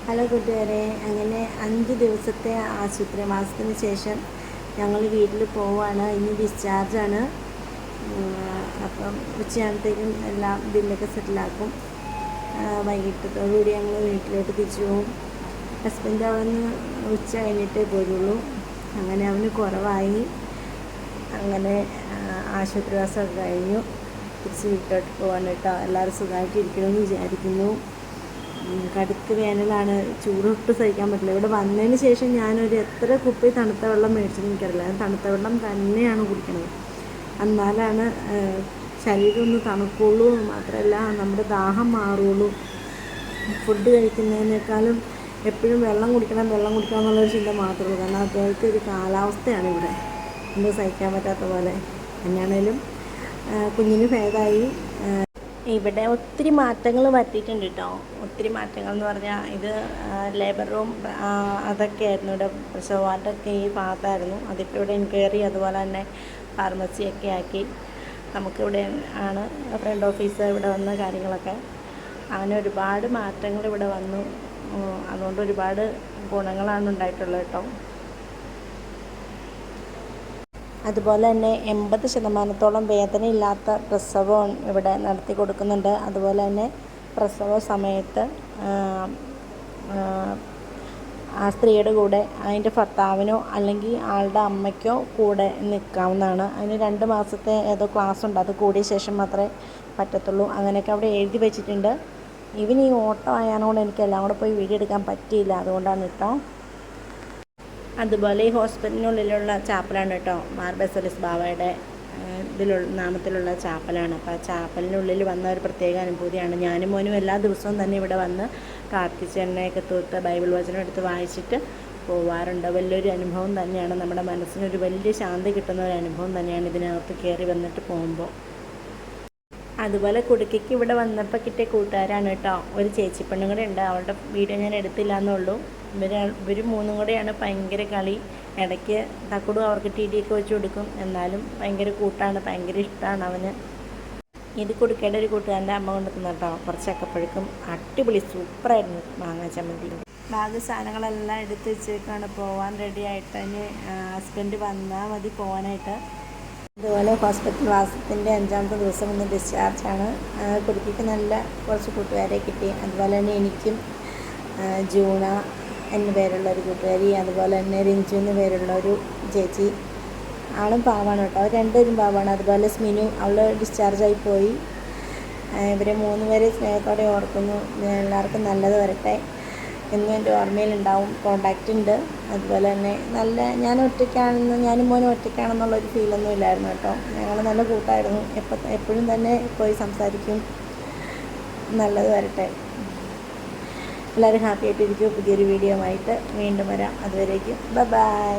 Hello കൂട്ടുകാരെ, അങ്ങനെ 5 ദിവസത്തെ ആശുപത്രിവാസത്തിന് ശേഷം ഞങ്ങൾ വീട്ടിൽ പോവുകയാണ്. ഇന്ന് ഡിസ്ചാർജാണ്. അപ്പം ഉച്ചയാകുമ്പോഴത്തേക്കും എല്ലാം ബില്ലൊക്കെ സെറ്റിലാക്കും. വൈകിട്ടത്തോടുകൂടി ഞങ്ങൾ വീട്ടിലോട്ട് തിരിച്ചു പോകും. ഹസ്ബൻഡ് അവിടെ നിന്ന് ഉച്ച കഴിഞ്ഞിട്ടേ പോരുള്ളൂ. അങ്ങനെ അവന് കുറവായി. അങ്ങനെ ആശുപത്രിവാസമൊക്കെ കഴിഞ്ഞു. തിരിച്ച് വീട്ടിലോട്ട് പോകാൻ കേട്ടോ. എല്ലാവരും സുഖമായിട്ടിരിക്കണമെന്ന് വിചാരിക്കുന്നു. കടുത്ത വേനലാണ്, ചൂടൊട്ട് സഹിക്കാൻ പറ്റില്ല. ഇവിടെ വന്നതിന് ശേഷം ഞാനൊരു എത്ര കുപ്പി തണുത്ത വെള്ളം മേടിച്ചെന്ന് എനിക്കറിയില്ല. തണുത്ത വെള്ളം തന്നെയാണ് കുടിക്കുന്നത്. എന്നാലാണ് ശരീരം ഒന്ന് തണുക്കുള്ളൂ, മാത്രമല്ല നമ്മുടെ ദാഹം മാറുള്ളൂ. ഫുഡ് കഴിക്കുന്നതിനേക്കാളും എപ്പോഴും വെള്ളം കുടിക്കണം എന്നുള്ളൊരു ചിന്ത മാത്രമേ ഉള്ളൂ. കാരണം അതുപോലത്തെ ഒരു കാലാവസ്ഥയാണ് ഇവിടെ, എന്തോ സഹിക്കാൻ പറ്റാത്ത പോലെ. എന്നാണേലും കുഞ്ഞിന് ഭേദമായി. ഇവിടെ ഒത്തിരി മാറ്റങ്ങൾ വരുത്തിയിട്ടുണ്ട് കേട്ടോ. ഒത്തിരി മാറ്റങ്ങൾ എന്ന് പറഞ്ഞാൽ ഇത് ലേബർ റൂം അതൊക്കെ ആയിരുന്നു. ഇവിടെ പ്രസവ വാർഡൊക്കെ ഈ ഭാഗത്തായിരുന്നു. അതിപ്പോൾ ഇവിടെ എൻക്വയറി അതുപോലെ തന്നെ ഫാർമസിയൊക്കെ ആക്കി. നമുക്കിവിടെ ആണ് ഫ്രണ്ട് ഓഫീസ്. ഇവിടെ വന്ന കാര്യങ്ങളൊക്കെ അങ്ങനെ ഒരുപാട് മാറ്റങ്ങൾ ഇവിടെ വന്നു. അതുകൊണ്ട് ഒരുപാട് ഗുണങ്ങളാണ് ഉണ്ടായിട്ടുള്ളത് കേട്ടോ. അതുപോലെ തന്നെ 80% വേദനയില്ലാത്ത പ്രസവം ഇവിടെ നടത്തി കൊടുക്കുന്നുണ്ട്. അതുപോലെ തന്നെ പ്രസവ സമയത്ത് ആ സ്ത്രീയുടെ കൂടെ അതിൻ്റെ ഭർത്താവിനോ അല്ലെങ്കിൽ ആളുടെ അമ്മയ്ക്കോ കൂടെ നിൽക്കാവുന്നതാണ്. അതിന് 2 മാസത്തെ ഏതോ ക്ലാസ് ഉണ്ട്, അത് കൂടിയ ശേഷം മാത്രമേ പറ്റത്തുള്ളൂ. അങ്ങനെയൊക്കെ അവിടെ എഴുതി വെച്ചിട്ടുണ്ട്. ഇവൻ ഈ ഓട്ടം ആയതുകൊണ്ട് എനിക്ക് എല്ലാം കൂടെ പോയി വീഡിയോ എടുക്കാൻ പറ്റിയില്ല, അതുകൊണ്ടാണ് കേട്ടോ. അതുപോലെ ഈ ഹോസ്പിറ്റലിനുള്ളിലുള്ള ചാപ്പലാണ് കേട്ടോ. മാർ ബസേലിയോസ് ബാവയുടെ നാമത്തിലുള്ള ചാപ്പലാണ്. അപ്പോൾ ആ ചാപ്പലിനുള്ളിൽ വന്ന ഒരു പ്രത്യേക അനുഭൂതിയാണ്. ഞാനും മോനും എല്ലാ ദിവസവും തന്നെ ഇവിടെ വന്ന് പ്രാർത്ഥിച്ച് എണ്ണയൊക്കെ തൂത്ത് ബൈബിൾ വചനം എടുത്ത് വായിച്ചിട്ട് പോവാറുണ്ട്. വലിയൊരു അനുഭവം തന്നെയാണ്. നമ്മുടെ മനസ്സിനൊരു വലിയ ശാന്തി കിട്ടുന്ന ഒരു അനുഭവം തന്നെയാണ് ഇതിനകത്ത് കയറി വന്നിട്ട് പോകുമ്പോൾ. അതുപോലെ കുടുക്കിക്ക് ഇവിടെ വന്നപ്പോൾ കിട്ടിയ കൂട്ടുകാരാണ് കേട്ടോ. ഒരു ചേച്ചി പെണ്ണും കൂടെ ഉണ്ട്. അവളുടെ വീഡിയോ ഞാൻ എടുത്തില്ല എന്നുള്ളൂ. ഇവർ മൂന്നും കൂടെയാണ് ഭയങ്കര കളി. ഇടയ്ക്ക് തക്കുടും അവർക്ക് TD ഒക്കെ വെച്ച് കൊടുക്കും. എന്നാലും ഭയങ്കര കൂട്ടാണ്, ഭയങ്കര ഇഷ്ടമാണ് അവന്. ഇത് കുടുക്കയുടെ ഒരു കൂട്ടുകാരൻ്റെ അമ്മ കൊണ്ട് തന്നു കേട്ടോ. കുറച്ച് ചക്കപ്പഴുക്കും അടിപൊളി സൂപ്പറായിരുന്നു മാങ്ങാ ചമ്മന്തി. ബാക്കി സാധനങ്ങളെല്ലാം എടുത്ത് വെച്ചേക്കാണ് പോകാൻ റെഡി ആയിട്ട്. അതിന് ഹസ്ബൻഡ് വന്നാൽ മതി പോകാനായിട്ട്. അതുപോലെ ഹോസ്പിറ്റൽ വാസത്തിൻ്റെ 5ാമത്തെ ദിവസം ഇന്ന് ഡിസ്ചാർജാണ്. കുടുക്കിക്ക് നല്ല കുറച്ച് കൂട്ടുകാരെ കിട്ടി. അതുപോലെ തന്നെ എനിക്കും ജൂണ എന്ന പേരുള്ള ഒരു കൂട്ടുകാരി, അതുപോലെ തന്നെ റിഞ്ചു എന്ന പേരുള്ള ഒരു ചേച്ചി. ആളും പാവാണ് കേട്ടോ. അവർ രണ്ടുപേരും പാവാണ്. അതുപോലെ സ്മിനു, അവൾ ഡിസ്ചാർജായി പോയി. ഇവരെ 3 പേരെ സ്നേഹത്തോടെ ഓർക്കുന്നു. എല്ലാവർക്കും നല്ലത് വരട്ടെ എന്നും എൻ്റെ ഓർമ്മയിലുണ്ടാവും. കോണ്ടാക്റ്റ് ഉണ്ട്. അതുപോലെ തന്നെ ഞാനും മോനും ഒറ്റയ്ക്കാണെന്നുള്ളൊരു ഫീലൊന്നും ഇല്ലായിരുന്നു കേട്ടോ. ഞങ്ങൾ നല്ല കൂട്ടായിരുന്നു. എപ്പോഴും തന്നെ പോയി സംസാരിക്കും. നല്ലത് വരട്ടെ. എല്ലാവരും ഹാപ്പി ആയിട്ടിരിക്കും. പുതിയൊരു വീഡിയോ ആയിട്ട് വീണ്ടും വരാം. അതുവരേക്കും ബൈ.